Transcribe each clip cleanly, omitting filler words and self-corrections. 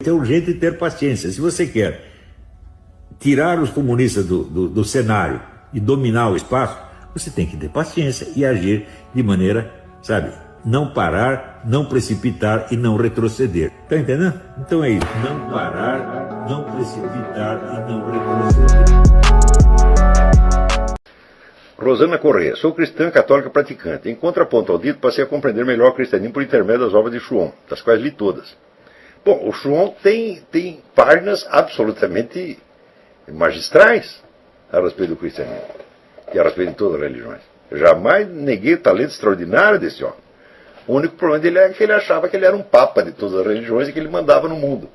É urgente ter paciência. Se você quer tirar os comunistas do cenário e dominar o espaço, você tem que ter paciência e agir de maneira, sabe, não parar, não precipitar e não retroceder. Tá entendendo? Então é isso. Não parar, não precipitar e não retroceder. Rosana Corrêa, sou cristã católica praticante. Em contraponto ao dito, passei a compreender melhor o cristianismo por intermédio das obras de Chuon, das quais li todas. Bom, o Chuon tem páginas absolutamente magistrais a respeito do cristianismo e a respeito de todas as religiões. Eu jamais neguei o talento extraordinário desse homem. O único problema dele é que ele achava que ele era um papa de todas as religiões e que ele mandava no mundo.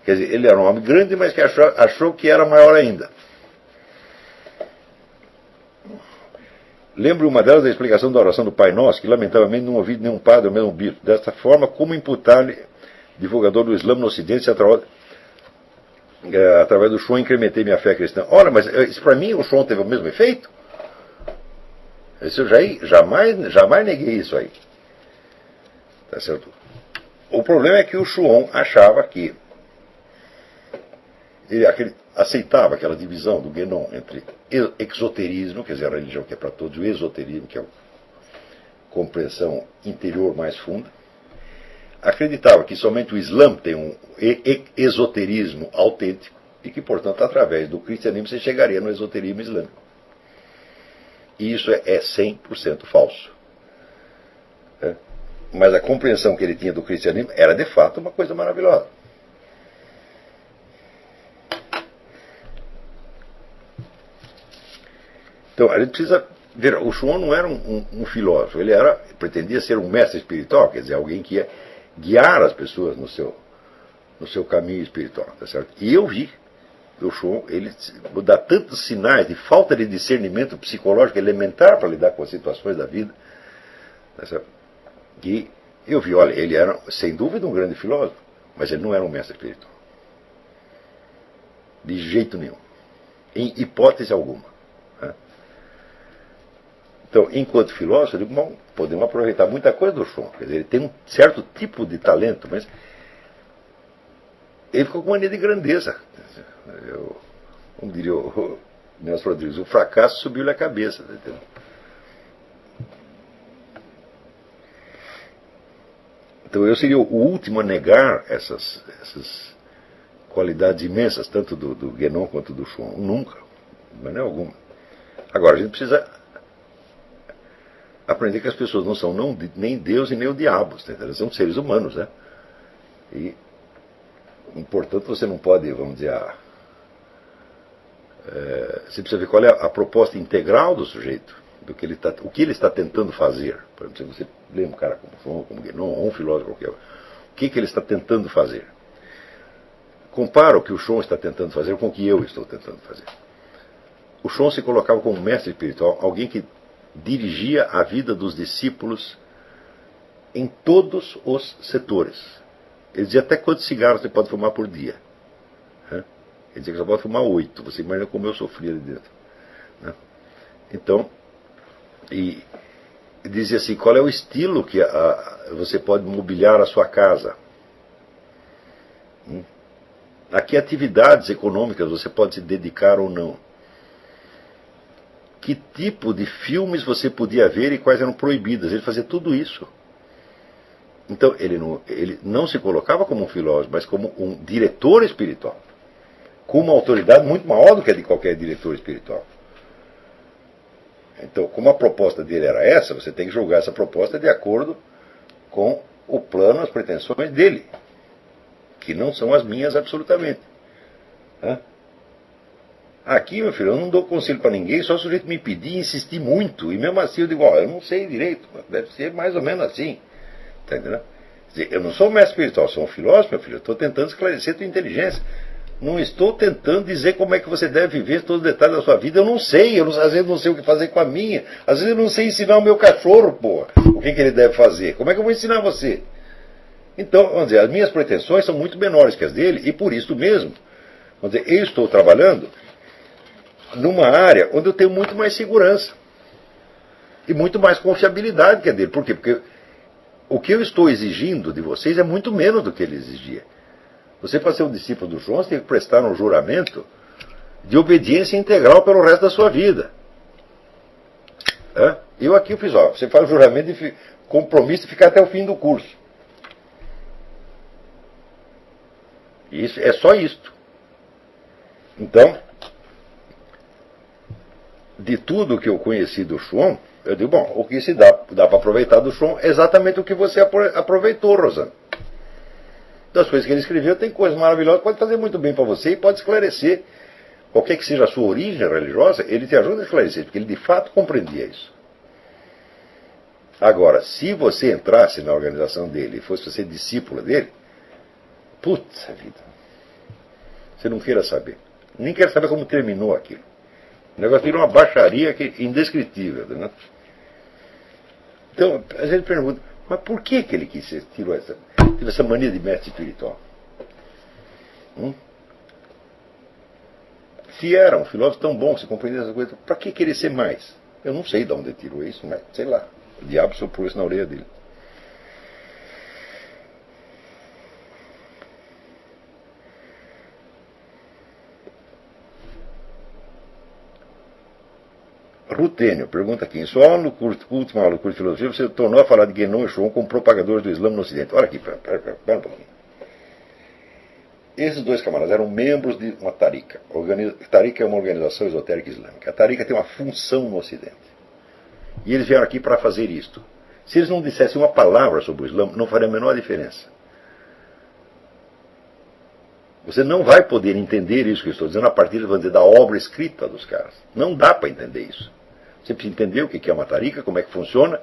Quer dizer, ele era um homem grande, mas que achou que era maior ainda. Lembro uma delas da explicação da oração do Pai Nosso, que lamentavelmente não ouvi nenhum padre ou mesmo bispo. Desta forma, como imputar-lhe, divulgador do Islã no Ocidente, se através do Chuon incrementei minha fé cristã? Ora, mas isso para mim o Chuon teve o mesmo efeito? Isso eu jamais neguei isso aí. Tá certo? O problema é que o Chuon achava que ele aceitava aquela divisão do Guénon entre exoterismo, quer dizer, a religião que é para todos, o esoterismo, que é a compreensão interior mais funda. Acreditava que somente o Islã tem um esoterismo autêntico e que, portanto, através do cristianismo você chegaria no esoterismo islâmico. E isso é 100% falso. Mas a compreensão que ele tinha do cristianismo era, de fato, uma coisa maravilhosa. Então, a gente precisa ver, o Chuon não era um filósofo, ele pretendia ser um mestre espiritual, quer dizer, alguém que ia guiar as pessoas no seu caminho espiritual, tá certo? E eu vi o Chuon, ele dá tantos sinais de falta de discernimento psicológico elementar para lidar com as situações da vida, tá certo? Que eu vi, olha, ele era, sem dúvida, um grande filósofo, mas ele não era um mestre espiritual. De jeito nenhum. Em hipótese alguma. Então, enquanto filósofo, eu digo, bom, podemos aproveitar muita coisa do Chuon. Quer dizer, ele tem um certo tipo de talento, mas ele ficou com mania de grandeza. Como diria o Nelson Rodrigues, o fracasso subiu-lhe a cabeça. Tá, então eu seria o último a negar essas qualidades imensas, tanto do Guénon quanto do Chuon. Nunca, de maneira alguma. Agora, a gente precisa aprender que as pessoas não são nem Deus e nem o diabo, elas são seres humanos, né? E, portanto, você não pode, vamos dizer, você precisa ver qual é a proposta integral do sujeito, o que ele está tentando fazer. Por exemplo, se você lê um cara como Guénon, ou um filósofo qualquer, o que ele está tentando fazer? Compara o que o Chuon está tentando fazer com o que eu estou tentando fazer. O Chuon se colocava como mestre espiritual, alguém que dirigia a vida dos discípulos em todos os setores. Ele dizia até quantos cigarros você pode fumar por dia. Ele dizia que só pode fumar 8. Você imagina como eu sofria ali dentro. Então, e dizia assim, qual é o estilo que você pode mobiliar a sua casa? A que atividades econômicas você pode se dedicar ou não? Que tipo de filmes você podia ver e quais eram proibidas. Ele fazia tudo isso. Então, ele não se colocava como um filósofo, mas como um diretor espiritual. Com uma autoridade muito maior do que a de qualquer diretor espiritual. Então, como a proposta dele era essa, você tem que julgar essa proposta de acordo com o plano, as pretensões dele. Que não são as minhas absolutamente. Aqui, meu filho, eu não dou conselho para ninguém, só o sujeito me pedir e insistir muito. E mesmo assim eu digo, eu não sei direito, deve ser mais ou menos assim. Tá entendendo? Quer dizer, eu não sou um mestre espiritual, sou um filósofo, meu filho. Eu estou tentando esclarecer a tua inteligência. Não estou tentando dizer como é que você deve viver todos os detalhes da sua vida. Eu não sei, às vezes não sei o que fazer com a minha. Às vezes eu não sei ensinar o meu cachorro, o que ele deve fazer. Como é que eu vou ensinar você? Então, vamos dizer, as minhas pretensões são muito menores que as dele, e por isso mesmo, vamos dizer, eu estou trabalhando numa área onde eu tenho muito mais segurança e muito mais confiabilidade que a dele. Por quê? Porque o que eu estou exigindo de vocês é muito menos do que ele exigia. Você, para ser um discípulo do João, você tem que prestar um juramento de obediência integral pelo resto da sua vida. Eu aqui fiz, você faz o juramento de compromisso de ficar até o fim do curso. Isso é só isto. Então, de tudo que eu conheci do Schwann, eu digo, bom, o que se dá para aproveitar do Schwann é exatamente o que você aproveitou, Rosana. Das coisas que ele escreveu, tem coisas maravilhosas, pode fazer muito bem para você e pode esclarecer. Qualquer que seja a sua origem religiosa, ele te ajuda a esclarecer, porque ele de fato compreendia isso. Agora, se você entrasse na organização dele e fosse ser discípula dele, putz vida, você não queira saber. Nem quer saber como terminou aquilo. O negócio virou uma baixaria indescritível. Né? Então, a gente pergunta, mas por que ele tirou essa mania de mestre espiritual? Se era um filósofo tão bom, se compreendia essas coisas, para que querer ser mais? Eu não sei de onde ele tirou isso, mas sei lá. O diabo soprou isso na orelha dele. Rutênio pergunta aqui: em sua aula no última aula do curso de filosofia, você tornou a falar de Guénon e Schwann como propagadores do Islã no Ocidente. Olha aqui, pera um pouquinho. Esses dois camaradas eram membros de uma tarika. A tarika é uma organização esotérica islâmica. A tarika tem uma função no Ocidente. E eles vieram aqui para fazer isto. Se eles não dissessem uma palavra sobre o Islã, não faria a menor diferença. Você não vai poder entender isso que eu estou dizendo a partir, vamos dizer, da obra escrita dos caras. Não dá para entender isso. Você precisa entender o que é uma tarika, como é que funciona,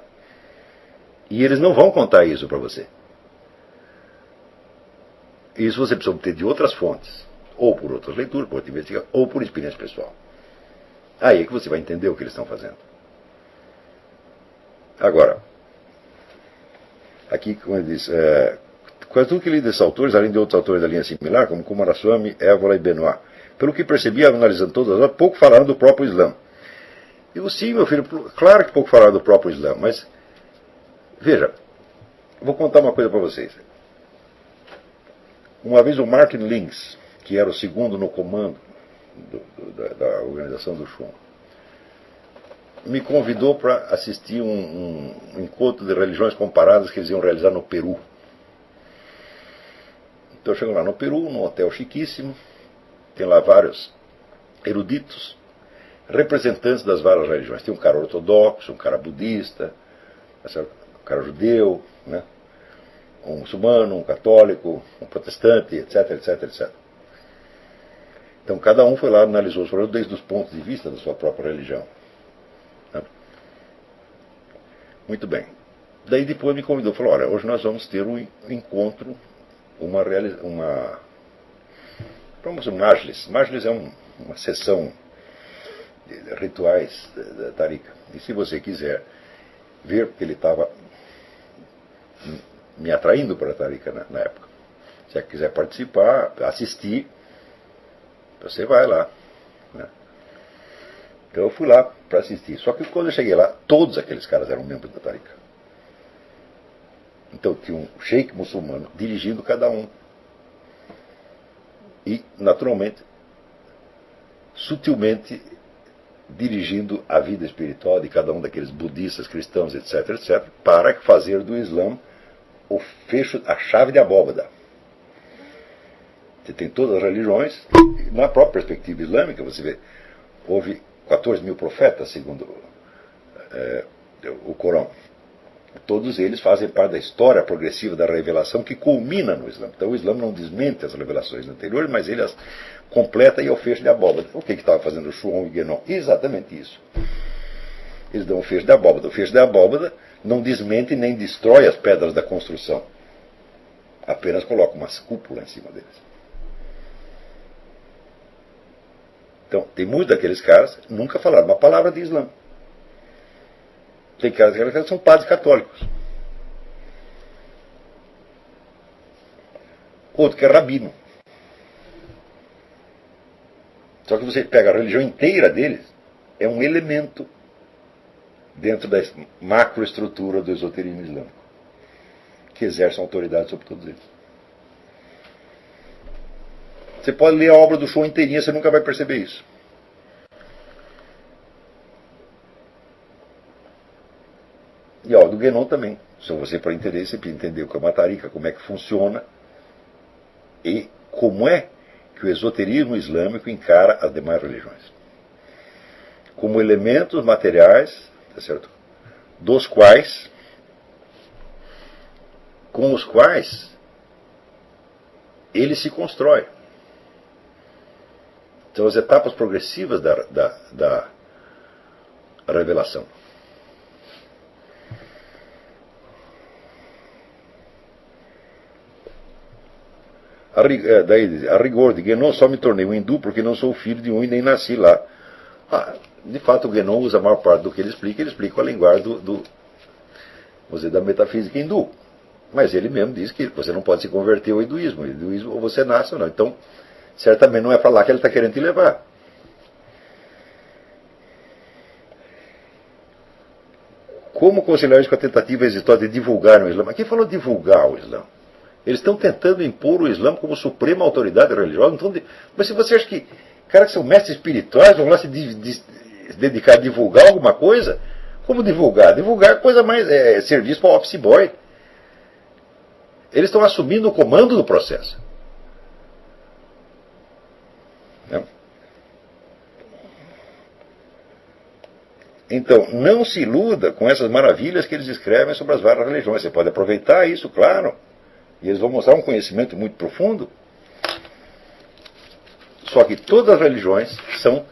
e eles não vão contar isso para você. Isso você precisa obter de outras fontes, ou por outras leituras, por outra investigação, ou por experiência pessoal. Aí é que você vai entender o que eles estão fazendo. Agora, aqui, como ele diz, quase tudo que li desses autores, além de outros autores da linha similar, como Kumaraswamy, Évola e Benoit, pelo que percebi, analisando todas elas, pouco falaram do próprio Islã. Digo, sim, meu filho, claro que pouco falaram do próprio Islã, mas, veja, vou contar uma coisa para vocês. Uma vez o Martin Links, que era o segundo no comando da organização do Schwann, me convidou para assistir um encontro de religiões comparadas que eles iam realizar no Peru. Então eu chego lá no Peru, num hotel chiquíssimo, tem lá vários eruditos, representantes das várias religiões. Tem um cara ortodoxo, um cara budista, um cara judeu, né? Um muçulmano, um católico, um protestante, etc, etc, etc. Então cada um foi lá e analisou os problemas desde os pontos de vista da sua própria religião. Muito bem. Daí depois me convidou, falou, olha, hoje nós vamos ter um encontro, vamos um majlis. Majlis é uma sessão de rituais da tarika. E se você quiser ver, porque ele estava me atraindo para a tarika na época. Se você quiser participar, assistir, você vai lá. Né? Então eu fui lá para assistir. Só que quando eu cheguei lá, todos aqueles caras eram membros da tarika. Então tinha um sheik muçulmano dirigindo cada um. E, naturalmente, sutilmente dirigindo a vida espiritual de cada um daqueles budistas, cristãos, etc, etc, para fazer do Islã o fecho, a chave de abóbada. Você tem todas as religiões, na própria perspectiva islâmica, você vê, houve 14 mil profetas, segundo o Corão. Todos eles fazem parte da história progressiva da revelação que culmina no Islã. Então o Islã não desmente as revelações anteriores, mas ele as completa e é o fecho de abóbada. O que estava fazendo o Schwann e o Guénon? Exatamente isso. Eles dão o fecho de abóbada. O fecho de abóbada não desmente nem destrói as pedras da construção. Apenas coloca uma cúpula em cima deles. Então, tem muitos daqueles caras que nunca falaram uma palavra de Islã. Tem caras que são padres católicos. Outro que é rabino. Só que você pega a religião inteira deles, é um elemento dentro da macroestrutura do esoterismo islâmico, que exerce autoridade sobre todos eles. Você pode ler a obra do Shon inteirinha, você nunca vai perceber isso. E a obra do Guénon também. Se você, para entender, você precisa entender o que é uma tarika, como é que funciona e como é que o esoterismo islâmico encara as demais religiões. Como elementos materiais, tá certo? Com os quais ele se constrói. São as etapas progressivas da revelação. Daí, a rigor de Guénon, só me tornei um hindu porque não sou filho de um e nem nasci lá. De fato, o Guénon usa a maior parte do que ele explica a linguagem da metafísica hindu. Mas ele mesmo diz que você não pode se converter ao hinduísmo. O hinduísmo ou você nasce ou não. Então, certamente não é para lá que ele está querendo te levar. Como conciliar isso com a tentativa exitosa de divulgar o Islã? Mas quem falou divulgar o Islã? Eles estão tentando impor o Islã como suprema autoridade religiosa. Mas se você acha que caras que são mestres espirituais vão lá se dedicar a divulgar alguma coisa, como divulgar? Divulgar é coisa mais serviço para o office boy. Eles estão assumindo o comando do processo. Então, não se iluda com essas maravilhas que eles escrevem sobre as várias religiões. Você pode aproveitar isso, claro. E eles vão mostrar um conhecimento muito profundo. Só que todas as religiões são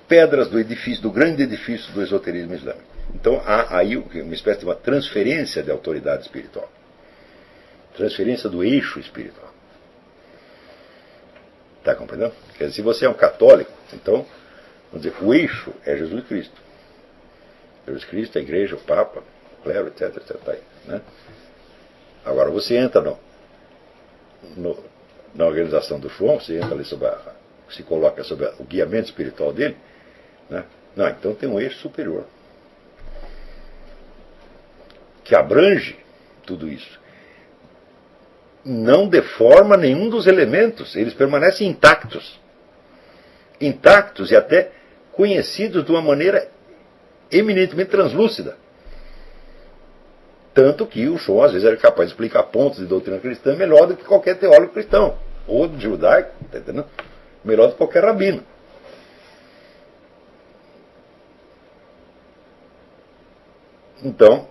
pedras do edifício, do grande edifício do esoterismo islâmico. Então há aí uma espécie de uma transferência de autoridade espiritual. Transferência do eixo espiritual. Está compreendendo? Quer dizer, se você é um católico, então, vamos dizer, o eixo é Jesus Cristo. Jesus Cristo, a igreja, o Papa, o clero, etc, etc. Tá aí, né? Agora, você entra na organização do Shon, você entra ali se coloca sob o guiamento espiritual dele, né? Não, então tem um eixo superior que abrange tudo isso. Não deforma nenhum dos elementos, eles permanecem intactos e até conhecidos de uma maneira eminentemente translúcida. Tanto que o Shon, às vezes, era capaz de explicar pontos de doutrina cristã melhor do que qualquer teólogo cristão, ou judaico, tá entendendo? Melhor do que qualquer rabino. Então,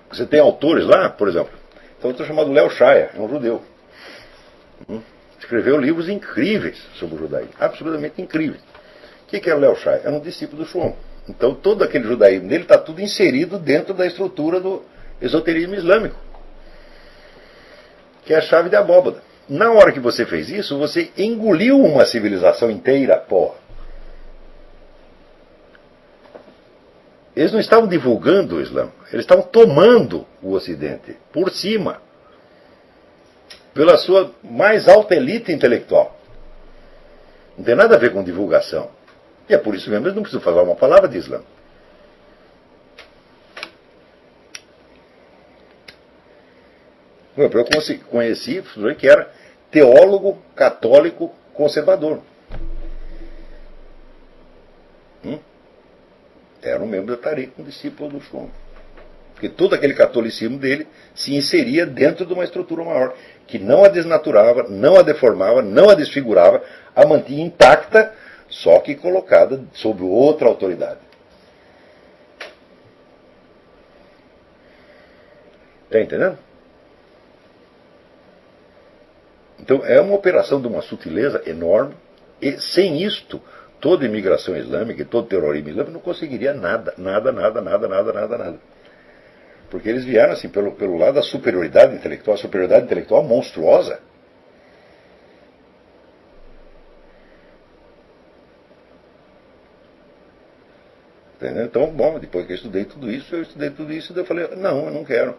você tem autores lá, por exemplo, tem um autor chamado Léo Shaya, é um judeu. Escreveu livros incríveis sobre o judaísmo, absolutamente incríveis. O que era Léo Shaya? Era um discípulo do Shon. Então todo aquele judaísmo dele está tudo inserido dentro da estrutura do esoterismo islâmico, que é a chave de abóbada. Na hora que você fez isso, você engoliu uma civilização inteira, porra. Eles não estavam divulgando o Islã, eles estavam tomando o Ocidente por cima, pela sua mais alta elite intelectual. Não tem nada a ver com divulgação. E é por isso mesmo que eles não precisam falar uma palavra de Islã. Eu conheci que era teólogo católico conservador. Era um membro da Tariqa, um discípulo do Shon. Porque todo aquele catolicismo dele se inseria dentro de uma estrutura maior, que não a desnaturava, não a deformava, não a desfigurava, a mantinha intacta, só que colocada sob outra autoridade. Está entendendo? Então é uma operação de uma sutileza enorme, e sem isto, toda imigração islâmica e todo terrorismo islâmico não conseguiria nada. Porque eles vieram assim pelo lado da superioridade intelectual monstruosa. Entendeu? Então, bom, depois que eu estudei tudo isso, eu falei, não, eu não quero.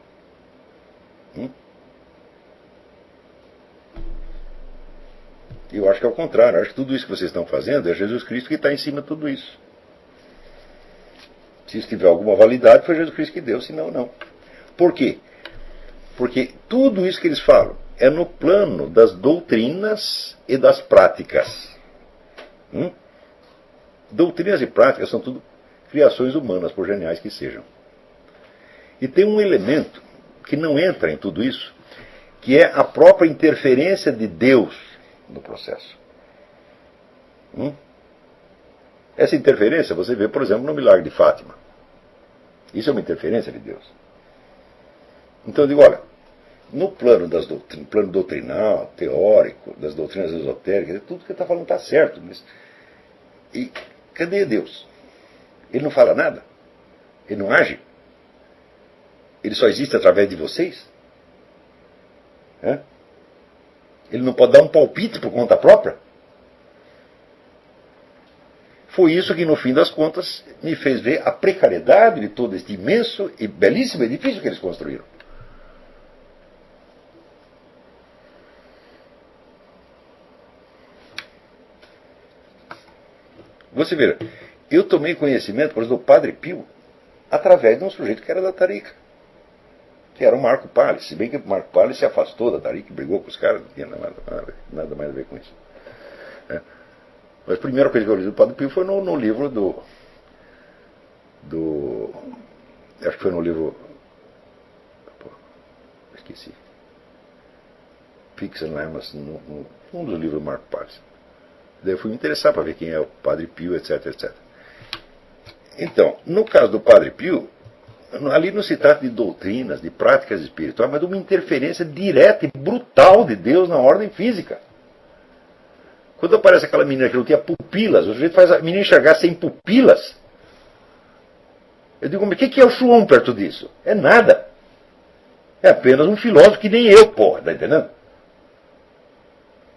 Eu acho que é o contrário, eu acho que tudo isso que vocês estão fazendo é Jesus Cristo que está em cima de tudo isso. Se isso tiver alguma validade, foi Jesus Cristo que deu, senão não. Por quê? Porque tudo isso que eles falam é no plano das doutrinas e das práticas. Doutrinas e práticas são tudo criações humanas, por geniais que sejam. E tem um elemento que não entra em tudo isso, que é a própria interferência de Deus no processo. Essa interferência você vê, por exemplo, no milagre de Fátima. Isso é uma interferência de Deus. Então eu digo, olha, no plano plano doutrinal, teórico, das doutrinas esotéricas, tudo que ele está falando está certo. Mas... E cadê Deus? Ele não fala nada? Ele não age? Ele só existe através de vocês? Ele não pode dar um palpite por conta própria? Foi isso que, no fim das contas, me fez ver a precariedade de todo este imenso e belíssimo edifício que eles construíram. Você vê, eu tomei conhecimento, por exemplo, do Padre Pio através de um sujeito que era da Tarica, que era o Marco Palles. Se bem que o Marco Palles se afastou da Tarica e brigou com os caras, não tinha nada mais a ver com isso. Mas a primeira coisa que eu li do Padre Pio foi no livro acho que foi no livro... esqueci. Pixelnamas, um dos livros do Marco Palles. Daí eu fui me interessar para ver quem é o Padre Pio, etc, etc. Então, no caso do Padre Pio, ali não se trata de doutrinas, de práticas espirituais, mas de uma interferência direta e brutal de Deus na ordem física. Quando aparece aquela menina que não tinha pupilas, o sujeito faz a menina enxergar sem pupilas. Eu digo, mas o que é o Chuon perto disso? É nada. É apenas um filósofo que nem eu, porra, tá entendendo?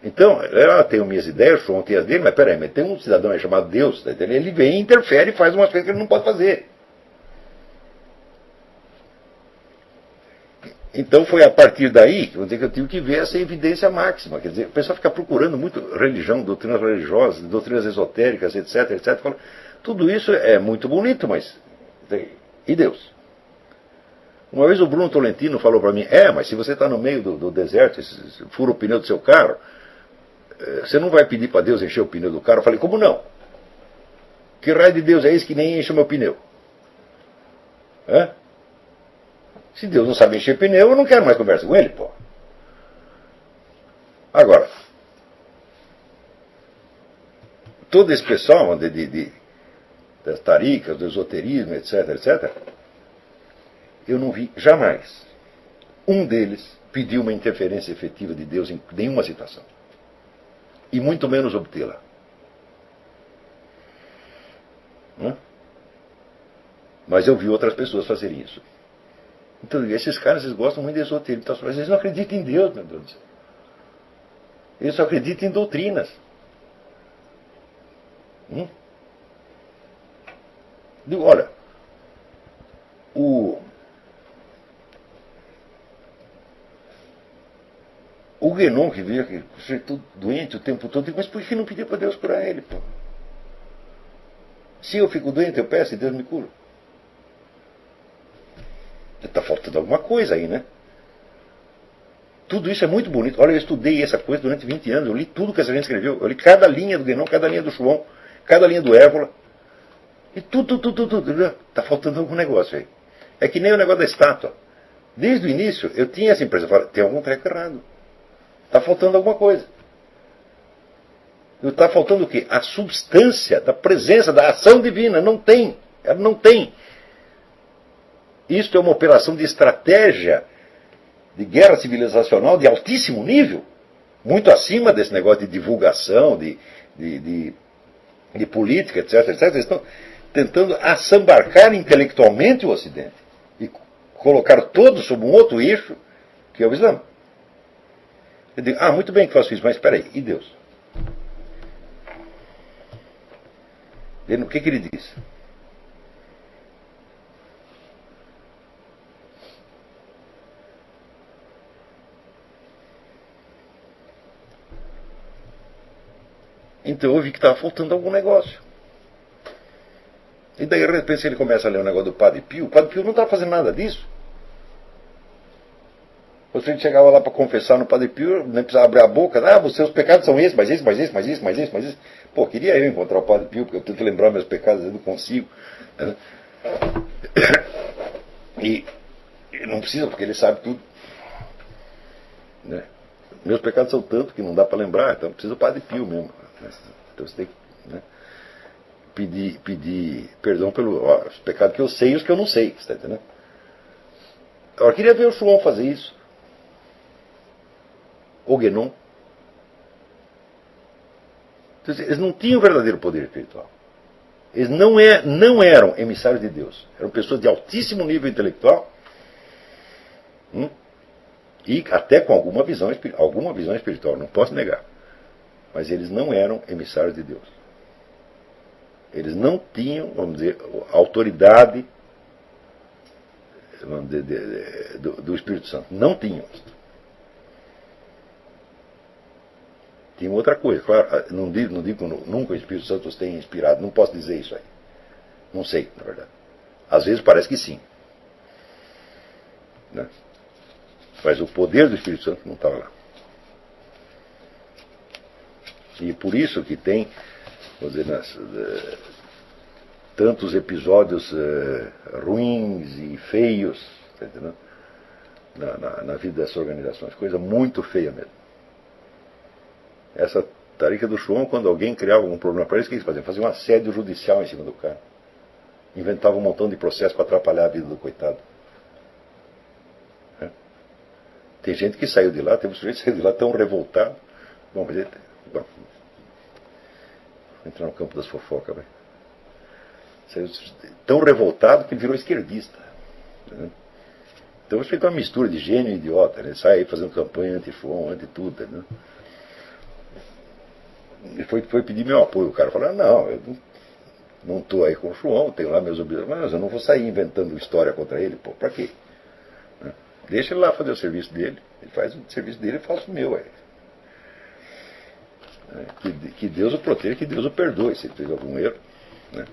Então, ela tem minhas ideias, o Chuon tem as dele, mas peraí, mas tem um cidadão aí chamado Deus, tá entendendo? Ele vem, interfere e faz umas coisas que ele não pode fazer. Então foi a partir daí que eu tive que ver essa evidência máxima. Quer dizer, o pessoal fica procurando muito religião, doutrinas religiosas, doutrinas esotéricas, etc, etc. Fala, tudo isso é muito bonito, mas... E Deus? Uma vez o Bruno Tolentino falou para mim, mas se você está no meio do deserto, fura o pneu do seu carro, você não vai pedir para Deus encher o pneu do carro? Eu falei, como não? Que raio de Deus é esse que nem enche o meu pneu? Se Deus não sabe encher pneu, eu não quero mais conversa com ele, pô. Agora, todo esse pessoal das taricas, do esoterismo, etc, etc, eu não vi jamais um deles pedir uma interferência efetiva de Deus em nenhuma situação. E muito menos obtê-la. Mas eu vi outras pessoas fazerem isso. Então, esses caras, eles gostam muito de esoterismo, mas eles não acreditam em Deus, meu Deus do céu. Eles só acreditam em doutrinas. Digo, olha, o Guénon que veio aqui, todo doente o tempo todo, digo, mas por que não pedir para Deus curar ele, pô? Se eu fico doente, eu peço e Deus me cura. Está faltando alguma coisa aí, né? Tudo isso é muito bonito. Olha, eu estudei essa coisa durante 20 anos. Eu li tudo que essa gente escreveu. Eu li cada linha do Guénon, cada linha do Chuon, cada linha do Évola. E tudo. Está faltando algum negócio aí. É que nem o negócio da estátua. Desde o início, eu tinha essa impressão. Eu falei, tem algum treco errado. Está faltando alguma coisa. Está faltando o quê? A substância da presença, da ação divina. Não tem. Ela não tem. Isto é uma operação de estratégia de guerra civilizacional de altíssimo nível, muito acima desse negócio de divulgação, de política, etc, etc. Eles estão tentando assambarcar intelectualmente o Ocidente e colocar todos sob um outro eixo, que é o Islã. Eu digo, muito bem que faço isso, mas espera aí, e Deus? O que ele diz? Então eu vi que estava faltando algum negócio. E daí, de repente, ele começa a ler o negócio do Padre Pio. O Padre Pio não estava fazendo nada disso. Você chegava lá para confessar no Padre Pio, nem precisava abrir a boca. Ah, os seus pecados são esses, mas esse, mas esse, mas esse, mas esse, mas esse. Pô, queria eu encontrar o Padre Pio, porque eu tento lembrar meus pecados, eu não consigo. Né? E não precisa, porque ele sabe tudo. Né? Meus pecados são tantos que não dá para lembrar, então precisa o Padre Pio mesmo. Né? Então você tem que, né, pedir perdão pelos pecados que eu sei e os que eu não sei. Você está entendendo? Agora, eu queria ver o João fazer isso. O Guénon. Eles não tinham verdadeiro poder espiritual. Eles não eram emissários de Deus. Eram pessoas de altíssimo nível intelectual. E até com alguma visão espiritual, não posso negar. Mas eles não eram emissários de Deus. Eles não tinham, vamos dizer, autoridade, vamos dizer, do Espírito Santo. Não tinham. Tinha outra coisa, claro, não digo nunca o Espírito Santo os tenha inspirado, não posso dizer isso aí. Não sei, na verdade. Às vezes parece que sim. Né? Mas o poder do Espírito Santo não estava lá. E por isso que tem, vamos dizer, tantos episódios ruins e feios, tá entendendo? Na vida dessas organizações. Coisa muito feia mesmo. Essa tarica do João, quando alguém criava algum problema para eles, o que eles faziam? Faziam um assédio judicial em cima do cara. Inventavam um montão de processos para atrapalhar a vida do coitado. Tem gente que saiu de lá, teve um sujeito que saiu de lá tão revoltado. Bom, mas vou entrar no campo das fofocas, vai. Saiu tão revoltado que ele virou esquerdista. Né? Então isso foi uma mistura de gênio e idiota. Ele sai aí fazendo campanha anti-João, anti-tudo. Né? E foi pedir meu apoio. O cara falou, não, eu não estou aí com o João, tenho lá meus objetivos, mas eu não vou sair inventando história contra ele. Pô, pra quê? Né? Deixa ele lá fazer o serviço dele. Ele faz o serviço dele e faço o meu. Aí. Que Deus o proteja, que Deus o perdoe se ele fez algum erro. Né?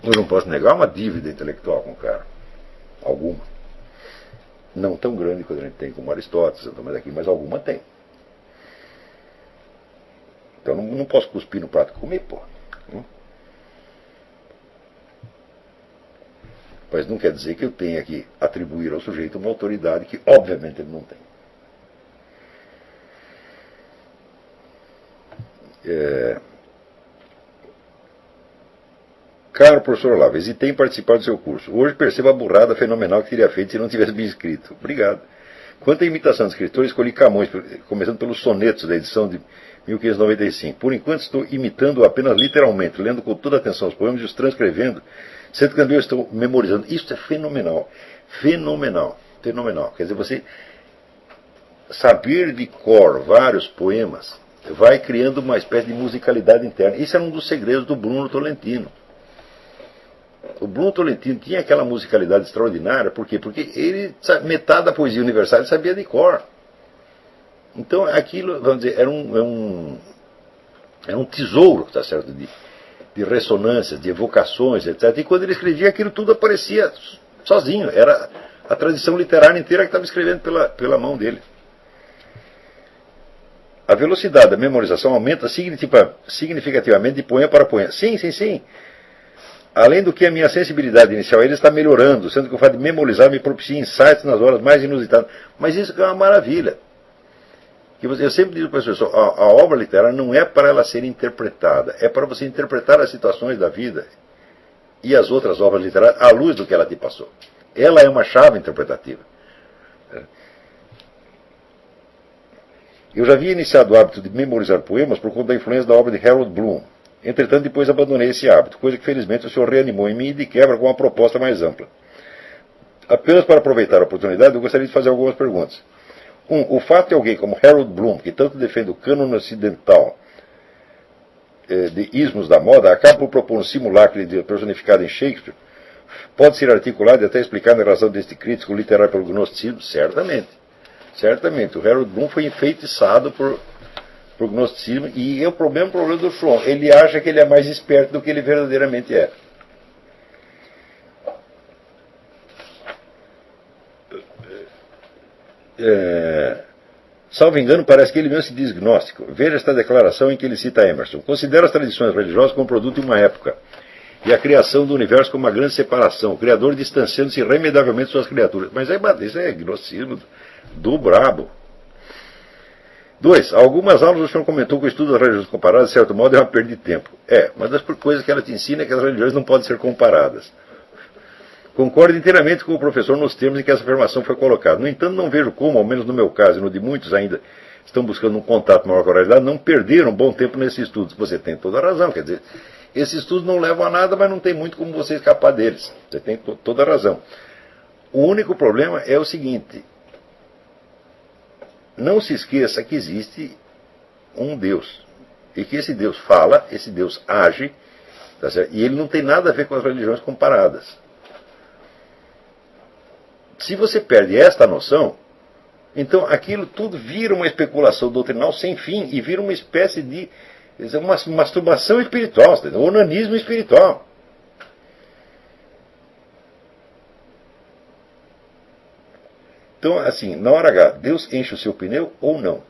Eu não posso negar uma dívida intelectual com o cara. Alguma. Não tão grande quanto a gente tem como Aristóteles, mas alguma tem. Então não posso cuspir no prato que comi, pô. Mas não quer dizer que eu tenha que atribuir ao sujeito uma autoridade que obviamente ele não tem. Caro professor Olavo, hesitei em participar do seu curso. Hoje percebo a burrada fenomenal que teria feito se não tivesse me inscrito. Obrigado. Quanto à imitação de escritor, escolhi Camões, começando pelos sonetos da edição de 1595. Por enquanto estou imitando apenas literalmente, lendo com toda atenção os poemas e os transcrevendo, sendo que também eu estou memorizando. Isso é fenomenal. Fenomenal. Fenomenal. Quer dizer, você saber de cor vários poemas vai criando uma espécie de musicalidade interna. Isso era um dos segredos do Bruno Tolentino. O Bruno Tolentino tinha aquela musicalidade extraordinária, por quê? Porque ele, metade da poesia universal ele sabia de cor. Então aquilo, vamos dizer, era um tesouro, tá certo, de ressonâncias, de evocações, etc. E quando ele escrevia, aquilo tudo aparecia sozinho. Era a tradição literária inteira que estava escrevendo pela mão dele. A velocidade da memorização aumenta significativamente de poema para poema. Sim, sim, sim. Além do que a minha sensibilidade inicial ele está melhorando, sendo que o fato de memorizar me propicia insights nas horas mais inusitadas. Mas isso é uma maravilha. Eu sempre digo para as pessoas, a obra literária não é para ela ser interpretada, é para você interpretar as situações da vida e as outras obras literárias à luz do que ela te passou. Ela é uma chave interpretativa. Eu já havia iniciado o hábito de memorizar poemas por conta da influência da obra de Harold Bloom. Entretanto, depois abandonei esse hábito, coisa que felizmente o senhor reanimou em mim e de quebra com uma proposta mais ampla. Apenas para aproveitar a oportunidade, eu gostaria de fazer algumas perguntas. O fato de alguém como Harold Bloom, que tanto defende o cânone ocidental de ismos da moda, acaba por propor um simulacro personificado em Shakespeare, pode ser articulado e até explicado em razão deste crítico literário pelo gnosticismo? Certamente. Certamente. O Harold Bloom foi enfeitiçado por gnosticismo, e o problema do João. Ele acha que ele é mais esperto do que ele verdadeiramente é. salvo engano, parece que ele mesmo se diz gnóstico. Veja esta declaração em que ele cita Emerson. Considera as tradições religiosas como produto de uma época e a criação do universo como uma grande separação, o Criador distanciando-se irremediavelmente de suas criaturas. Mas isso é gnosticismo do brabo. 2. Algumas aulas o senhor comentou que o estudo das religiões comparadas, de certo modo, é uma perda de tempo. Uma das coisas que ela te ensina é que as religiões não podem ser comparadas. Concordo inteiramente com o professor nos termos em que essa afirmação foi colocada. No entanto, não vejo como, ao menos no meu caso e no de muitos ainda estão buscando um contato maior com a realidade, não perderam um bom tempo nesses estudos. Você tem toda a razão, quer dizer, esses estudos não levam a nada, mas não tem muito como você escapar deles. Você tem toda a razão. O único problema é o seguinte: não se esqueça que existe um Deus. E que esse Deus fala, esse Deus age, tá certo? E ele não tem nada a ver com as religiões comparadas. Se você perde esta noção, então aquilo tudo vira uma especulação doutrinal sem fim e vira uma espécie de uma masturbação espiritual, um onanismo espiritual. Então, assim, na hora H, Deus enche o seu pneu ou não?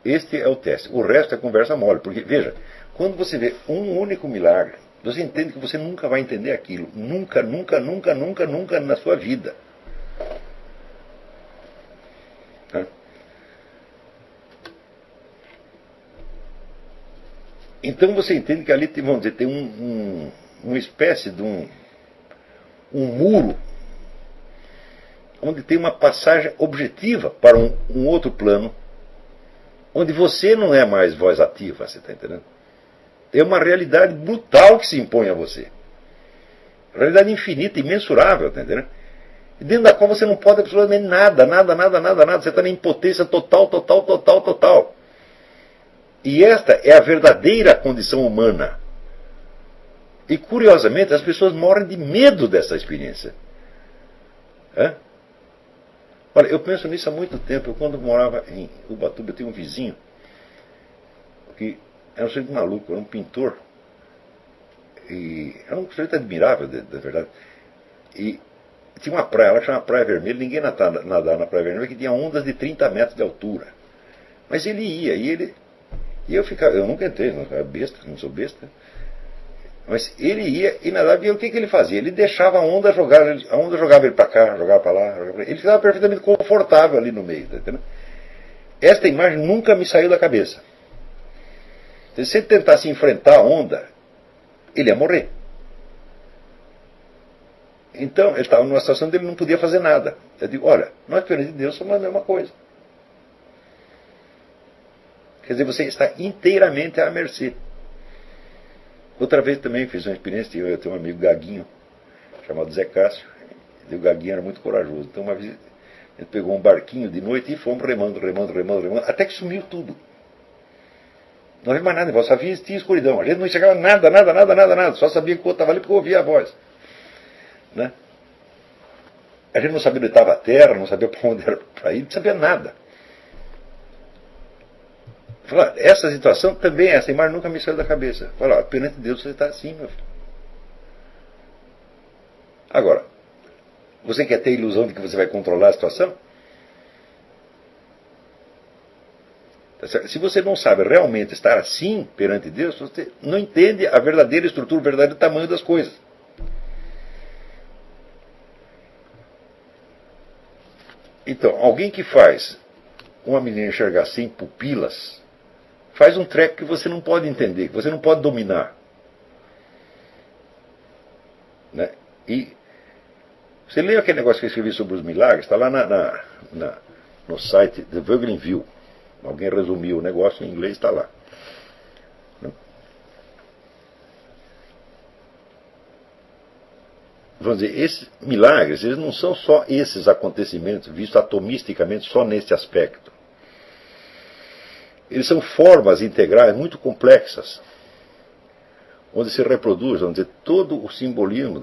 Este é o teste. O resto é conversa mole. Porque, veja, quando você vê um único milagre, você entende que você nunca vai entender aquilo. Nunca, nunca, nunca, nunca, nunca na sua vida. Então você entende que ali, vamos dizer, tem uma espécie de um muro onde tem uma passagem objetiva para um outro plano, onde você não é mais voz ativa, você está entendendo? É uma realidade brutal que se impõe a você. Realidade infinita, imensurável, está entendendo? E dentro da qual você não pode absolutamente nada, nada, nada, nada, nada. Você está na impotência total, total, total, total. E esta é a verdadeira condição humana. E, curiosamente, as pessoas morrem de medo dessa experiência. Olha, eu penso nisso há muito tempo. Eu, quando morava em Ubatuba, eu tinha um vizinho que era um sujeito maluco, era um pintor. E era um sujeito admirável, da verdade. E tinha uma praia, ela chama Praia Vermelha. Ninguém nadava na Praia Vermelha, que tinha ondas de 30 metros de altura. Mas ele ia, e eu ficava, eu nunca entrei, não era besta, não sou besta. Mas ele ia e nadava, e o que ele fazia? Ele deixava a onda jogava ele para cá, jogava para lá. Ele ficava perfeitamente confortável ali no meio. Tá entendendo? Esta imagem nunca me saiu da cabeça. Se ele tentasse enfrentar a onda, ele ia morrer. Então, ele estava numa situação onde ele não podia fazer nada. Eu digo, olha, nós perante Deus somos a mesma coisa. Quer dizer, você está inteiramente à mercê. Outra vez também fiz uma experiência, eu tenho um amigo gaguinho, chamado Zé Cássio, e o gaguinho era muito corajoso. Então uma vez ele pegou um barquinho de noite e fomos remando, até que sumiu tudo. Não havia mais nada, só tinha escuridão. A gente não enxergava nada, nada, nada, nada, nada. Só sabia que o outro estava ali porque eu ouvia a voz. Né? A gente não sabia onde estava a terra, não sabia para onde era para ir, não sabia nada. Essa situação também, essa imagem nunca me saiu da cabeça. Fala, perante Deus você está assim, meu filho. Agora, você quer ter a ilusão de que você vai controlar a situação? Se você não sabe realmente estar assim perante Deus, você não entende a verdadeira estrutura, o verdadeiro tamanho das coisas. Então, alguém que faz uma menina enxergar sem pupilas, faz um treco que você não pode entender, que você não pode dominar. Né? E você leu aquele negócio que eu escrevi sobre os milagres? Está lá no site The Vogelin View. Alguém resumiu o negócio em inglês, está lá. Vamos dizer, esses milagres, eles não são só esses acontecimentos vistos atomisticamente só nesse aspecto. Eles são formas integrais muito complexas, onde se reproduz, vamos dizer, todo o simbolismo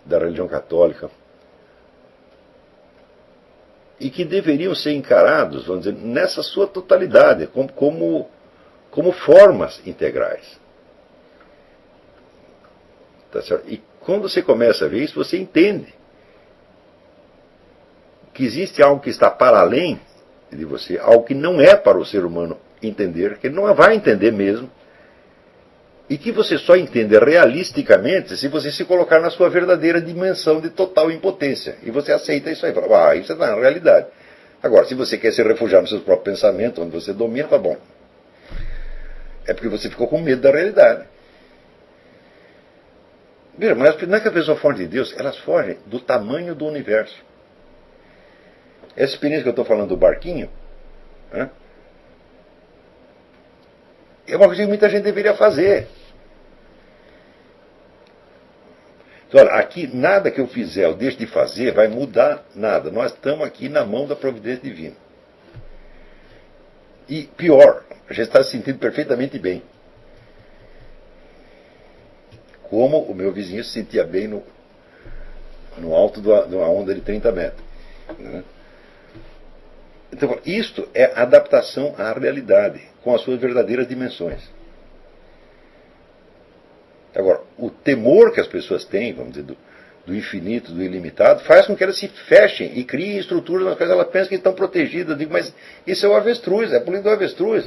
da religião católica, e que deveriam ser encarados, vamos dizer, nessa sua totalidade, como formas integrais. Tá certo? E quando você começa a ver isso, você entende que existe algo que está para além de você, algo que não é para o ser humano entender, que ele não vai entender mesmo, e que você só entende realisticamente se você se colocar na sua verdadeira dimensão de total impotência. E você aceita isso aí, fala, isso está na realidade. Agora, se você quer se refugiar nos seus próprios pensamentos, onde você domina, tá bom. É porque você ficou com medo da realidade. Veja, mas não é que a pessoa foge de Deus, elas fogem do tamanho do universo. Essa experiência que eu estou falando do barquinho, né, é uma coisa que muita gente deveria fazer. Então, olha, aqui nada que eu fizer ou deixe de fazer vai mudar nada. Nós estamos aqui na mão da providência divina. E pior, a gente está se sentindo perfeitamente bem. Como o meu vizinho se sentia bem no alto de uma onda de 30 metros. Né? Então, isto é adaptação à realidade, com as suas verdadeiras dimensões. Agora, o temor que as pessoas têm, vamos dizer, do infinito, do ilimitado, faz com que elas se fechem e criem estruturas nas quais elas pensam que estão protegidas. Eu digo, mas isso é o avestruz, é a política do avestruz.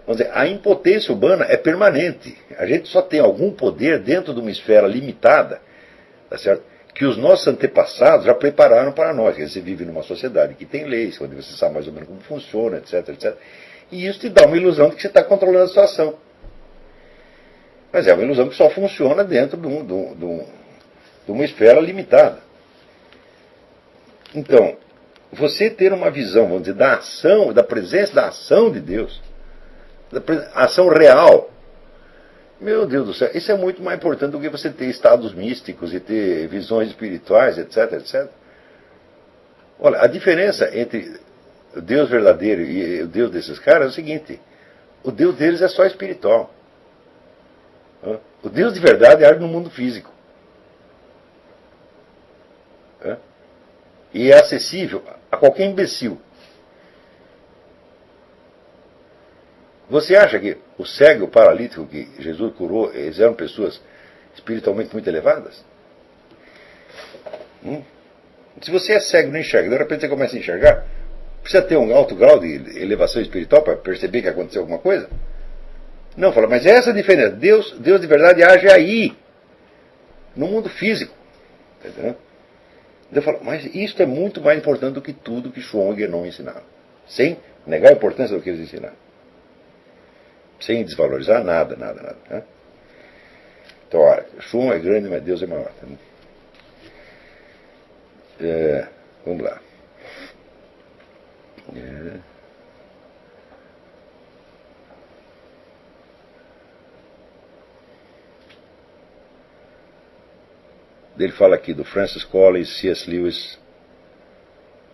Vamos dizer, a impotência humana é permanente. A gente só tem algum poder dentro de uma esfera limitada, tá certo? Que os nossos antepassados já prepararam para nós. Que você vive numa sociedade que tem leis, onde você sabe mais ou menos como funciona, etc, etc. E isso te dá uma ilusão de que você está controlando a situação. Mas é uma ilusão que só funciona dentro de uma esfera limitada. Então, você ter uma visão, vamos dizer, da ação, da presença da ação de Deus, da ação real, meu Deus do céu, isso é muito mais importante do que você ter estados místicos e ter visões espirituais, etc, etc. Olha, a diferença entre o Deus verdadeiro e o Deus desses caras é o seguinte: o Deus deles é só espiritual. O Deus de verdade age no mundo físico. E é acessível a qualquer imbecil. Você acha que o cego e o paralítico que Jesus curou, eles eram pessoas espiritualmente muito elevadas? Se você é cego e não enxerga, de repente você começa a enxergar, precisa ter um alto grau de elevação espiritual para perceber que aconteceu alguma coisa? Não, fala, mas essa é a diferença. Deus de verdade age aí, no mundo físico. Entendeu? Eu falo, mas isso é muito mais importante do que tudo que Schwong e Guénon ensinaram. Sem negar a importância do que eles ensinaram. Sem desvalorizar nada, nada, nada. Né? Então, olha, Schwong é grande, mas Deus é maior. Vamos lá. Ele fala aqui do Francis Collins, C.S. Lewis,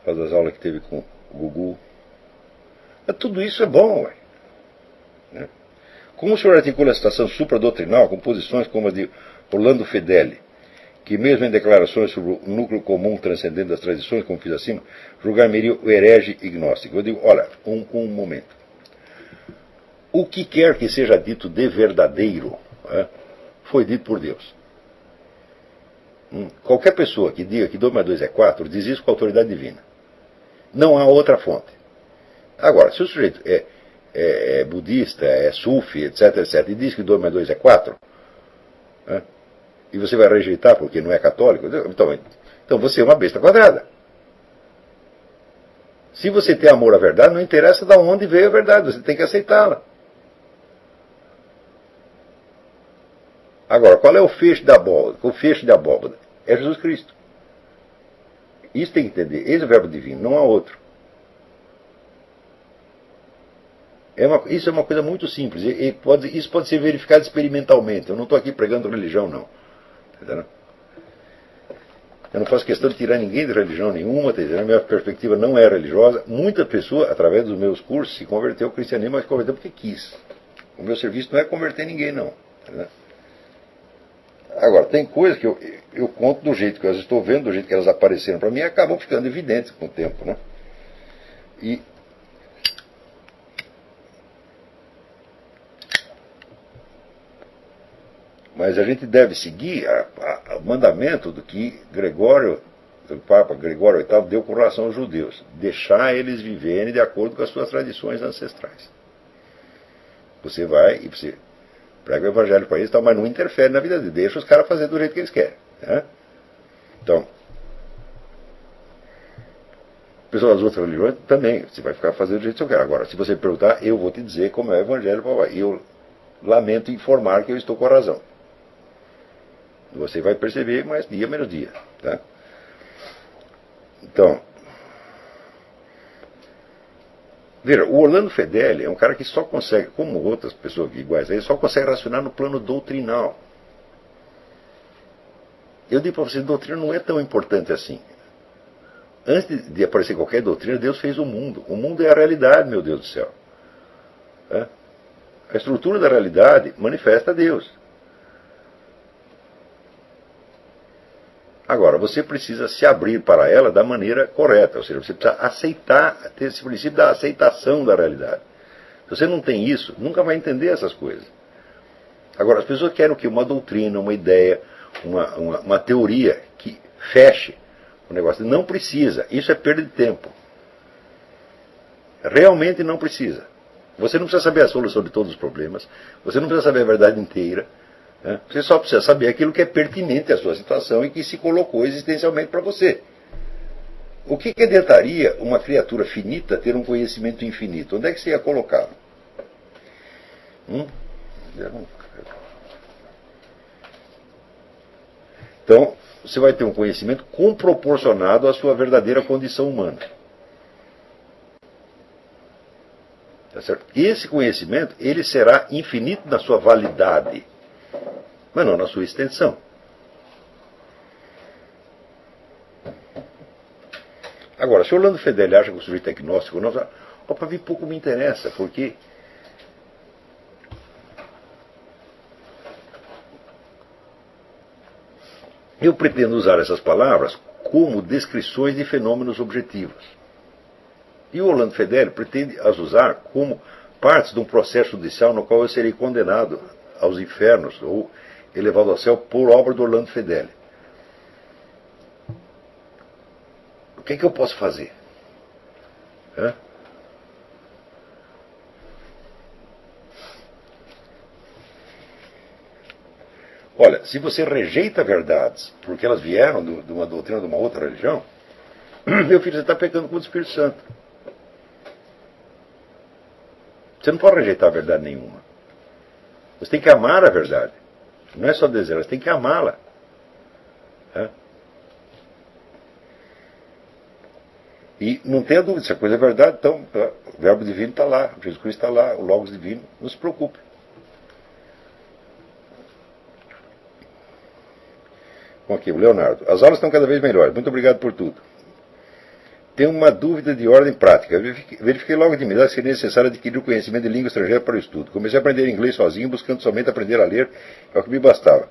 faz das aulas que teve com o Gugu. Mas tudo isso é bom, ué. Né? Como o senhor articula a situação supradotrinal com posições como a de Orlando Fedeli, que mesmo em declarações sobre o núcleo comum transcendente das tradições, como fiz acima, julgar-me o herege e gnóstico? Eu digo, olha, um momento. O que quer que seja dito de verdadeiro, foi dito por Deus. Qualquer pessoa que diga que 2 mais 2 é 4, diz isso com autoridade divina. Não há outra fonte. Agora, se o sujeito é budista, é sufi, etc, etc, e diz que 2 mais 2 é 4, e você vai rejeitar porque não é católico, então você é uma besta quadrada. Se você tem amor à verdade, não interessa de onde veio a verdade, você tem que aceitá-la. Agora, qual é o feixe da abóbora? O feixe da abóbora é Jesus Cristo. Isso tem que entender. Esse é o verbo divino, não há outro. Isso é uma coisa muito simples. Isso pode ser verificado experimentalmente. Eu não estou aqui pregando religião, não. Entendeu? Eu não faço questão de tirar ninguém de religião nenhuma. Entendeu? A minha perspectiva não é religiosa. Muita pessoa, através dos meus cursos, se converteu ao cristianismo, mas se converteu porque quis. O meu serviço não é converter ninguém, não. Entendeu? Agora, tem coisas que eu conto do jeito que eu estou vendo, do jeito que elas apareceram para mim, e acabam ficando evidentes com o tempo, né? Mas a gente deve seguir o mandamento do que Gregório o Papa Gregório VIII deu com relação aos judeus. Deixar eles viverem de acordo com as suas tradições ancestrais. Você vai e você prega o evangelho para eles, mas não interfere na vida deles. Deixa os caras fazer do jeito que eles querem. Né? Então, pessoas das outras religiões também, você vai ficar fazendo do jeito que você quer. Agora, se você me perguntar, eu vou te dizer como é o evangelho, e eu lamento informar que eu estou com a razão. Você vai perceber mais dia menos dia. Tá? Então, veja, o Orlando Fedeli é um cara que só consegue, como outras pessoas iguais a ele, só consegue raciocinar no plano doutrinal. Eu digo para vocês, doutrina não é tão importante assim. Antes de aparecer qualquer doutrina, Deus fez o mundo. O mundo é a realidade, meu Deus do céu. É? A estrutura da realidade manifesta Deus. Agora, você precisa se abrir para ela da maneira correta. Ou seja, você precisa aceitar, ter esse princípio da aceitação da realidade. Se você não tem isso, nunca vai entender essas coisas. Agora, as pessoas querem o quê? Uma doutrina, uma ideia, uma teoria que feche o negócio. Não precisa. Isso é perda de tempo. Realmente não precisa. Você não precisa saber a solução de todos os problemas. Você não precisa saber a verdade inteira. Né? Você só precisa saber aquilo que é pertinente à sua situação e que se colocou existencialmente para você. O que adiantaria uma criatura finita ter um conhecimento infinito? Onde é que você ia colocá-lo? Então, você vai ter um conhecimento comproporcionado à sua verdadeira condição humana. Tá certo? Esse conhecimento, ele será infinito na sua validade, mas não na sua extensão. Agora, se o Orlando Fedeli acha que o sujeito é agnóstico, não, para mim pouco me interessa, porque eu pretendo usar essas palavras como descrições de fenômenos objetivos. E o Orlando Fedeli pretende as usar como partes de um processo judicial no qual eu serei condenado aos infernos ou elevado ao céu por obra do Orlando Fedeli. O que é que eu posso fazer? Hã? Olha, se você rejeita verdades porque elas vieram de uma doutrina de uma outra religião, meu filho, você está pecando com o Espírito Santo. Você não pode rejeitar a verdade nenhuma. Você tem que amar a verdade. Não é só desejar, você tem que amá-la. E não tenha dúvida, se a coisa é verdade, então o verbo divino está lá, Jesus Cristo está lá, o Logos divino, não se preocupe. Bom, aqui, o Leonardo. As aulas estão cada vez melhores, muito obrigado por tudo. Tenho uma dúvida de ordem prática. Verifiquei logo de imediato que seria necessário adquirir o conhecimento de língua estrangeira para o estudo. Comecei a aprender inglês sozinho, buscando somente aprender a ler, é o que me bastava.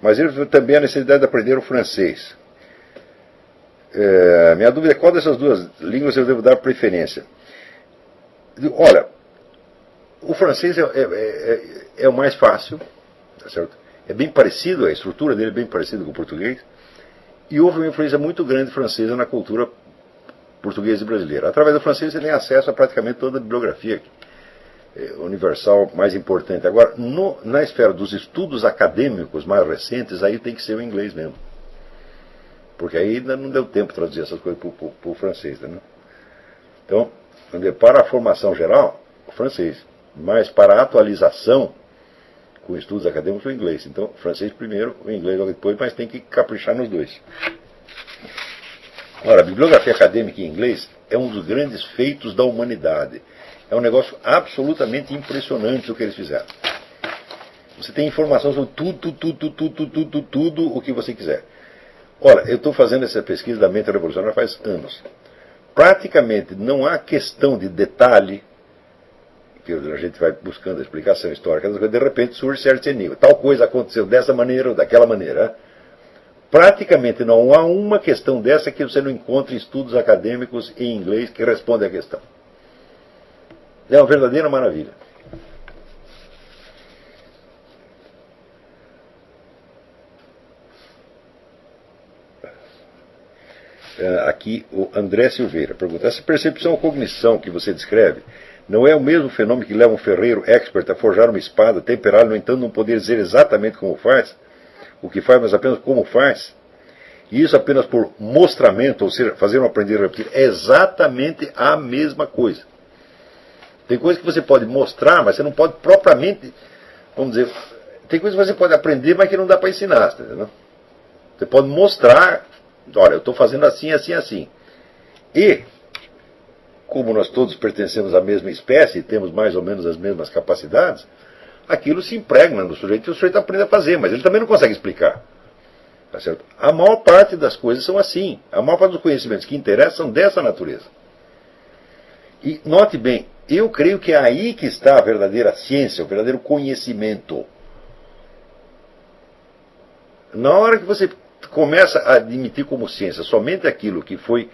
Mas ele também a necessidade de aprender o francês. Minha dúvida é qual dessas duas línguas eu devo dar preferência. Olha, o francês é o mais fácil, tá certo? É bem parecido, a estrutura dele é bem parecida com o português, e houve uma influência muito grande francesa na cultura portuguesa e brasileira. Através do francês você tem acesso a praticamente toda a bibliografia universal mais importante. Agora, na esfera dos estudos acadêmicos mais recentes, aí tem que ser o inglês mesmo. Porque aí ainda não deu tempo de traduzir essas coisas para o francês. Né? Então, para a formação geral, o francês. Mas para a atualização com estudos acadêmicos, o inglês. Então, o francês primeiro, o inglês logo depois, mas tem que caprichar nos dois. Ora, a bibliografia acadêmica em inglês é um dos grandes feitos da humanidade. É um negócio absolutamente impressionante o que eles fizeram. Você tem informação sobre tudo o que você quiser. Olha, eu estou fazendo essa pesquisa da mente revolucionária faz anos. Praticamente não há questão de detalhe, que a gente vai buscando a explicação histórica, de repente surge certo enigma. Tal coisa aconteceu dessa maneira ou daquela maneira. Praticamente não há uma questão dessa que você não encontre estudos acadêmicos em inglês que respondem à questão. É uma verdadeira maravilha. Aqui o André Silveira pergunta: essa percepção ou cognição que você descreve não é o mesmo fenômeno que leva um ferreiro expert a forjar uma espada, temperá-la, no entanto, não poder dizer exatamente como faz, o que faz, mas apenas como faz? E isso apenas por mostramento, ou seja, fazer um aprender a repetir, é exatamente a mesma coisa. Tem coisas que você pode mostrar, mas você não pode propriamente, vamos dizer, tem coisas que você pode aprender, mas que não dá para ensinar, tá entendendo? Você pode mostrar, olha, eu estou fazendo assim, assim, assim. E, como nós todos pertencemos à mesma espécie, e temos mais ou menos as mesmas capacidades, aquilo se impregna no sujeito e o sujeito aprende a fazer, mas ele também não consegue explicar. Tá certo? A maior parte das coisas são assim. A maior parte dos conhecimentos que interessam são dessa natureza. E note bem, eu creio que é aí que está a verdadeira ciência, o verdadeiro conhecimento. Na hora que você começa a admitir como ciência somente aquilo que foi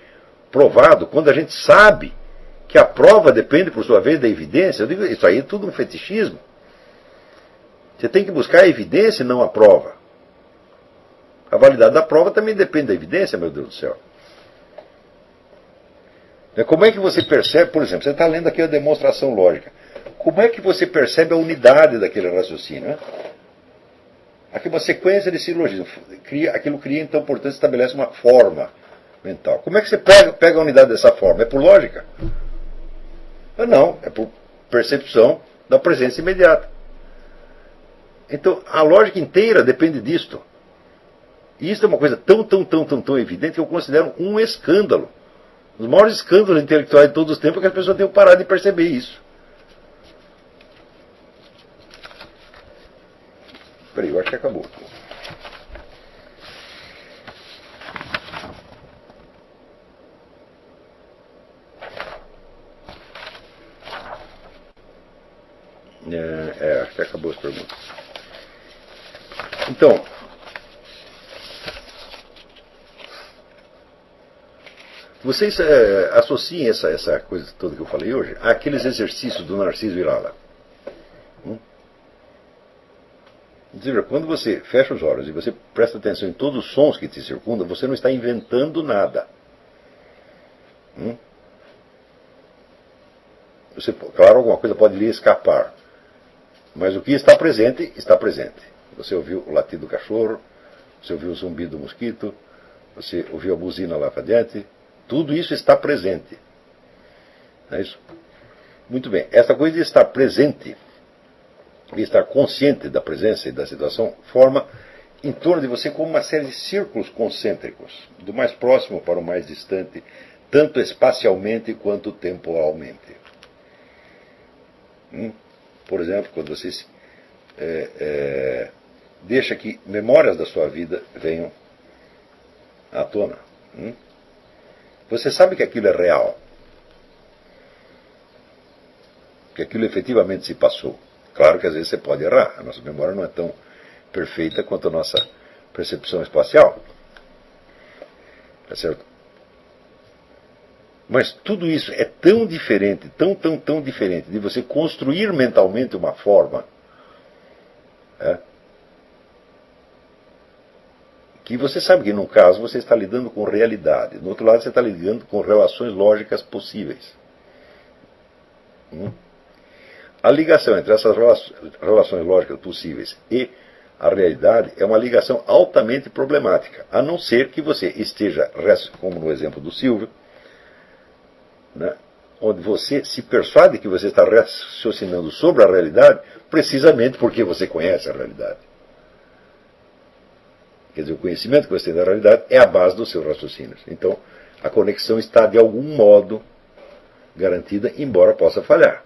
provado, quando a gente sabe que a prova depende, por sua vez, da evidência, eu digo, isso aí é tudo um fetichismo. Você tem que buscar a evidência e não a prova. A validade da prova também depende da evidência, meu Deus do céu. Como é que você percebe, por exemplo, você está lendo aqui a demonstração lógica. Como é que você percebe a unidade daquele raciocínio? Né? Aqui uma sequência de silogismos. Aquilo cria, então, portanto, estabelece uma forma mental. Como é que você pega a unidade dessa forma? É por lógica? Não, é por percepção da presença imediata. Então, a lógica inteira depende disto. E isso é uma coisa tão evidente que eu considero um escândalo. Os maiores escândalos intelectuais de todos os tempos é que as pessoas tenham parado de perceber isso. Peraí, eu acho que acabou. Acho que acabou as perguntas. Então, vocês associem essa coisa toda que eu falei hoje àqueles exercícios do Narciso Irala. Quando você fecha os olhos e você presta atenção em todos os sons que te circundam, você não está inventando nada. Claro, alguma coisa pode lhe escapar. Mas o que está presente, está presente. Você ouviu o latido do cachorro, você ouviu o zumbido do mosquito, você ouviu a buzina lá para diante. Tudo isso está presente. Não é isso? Muito bem. Essa coisa de estar presente, de estar consciente da presença e da situação, forma em torno de você como uma série de círculos concêntricos, do mais próximo para o mais distante, tanto espacialmente quanto temporalmente. Por exemplo, quando você deixa que memórias da sua vida venham à tona. Você sabe que aquilo é real. Que aquilo efetivamente se passou. Claro que às vezes você pode errar. A nossa memória não é tão perfeita quanto a nossa percepção espacial. Tá certo? Mas tudo isso é tão diferente, tão diferente de você construir mentalmente uma forma, que você sabe que num caso você está lidando com realidade, no outro lado você está lidando com relações lógicas possíveis. A ligação entre essas relações lógicas possíveis e a realidade é uma ligação altamente problemática, a não ser que você esteja, como no exemplo do Silvio, onde você se persuade que você está raciocinando sobre a realidade precisamente porque você conhece a realidade. Quer dizer, o conhecimento que você tem da realidade é a base dos seus raciocínios. Então, a conexão está de algum modo garantida, embora possa falhar.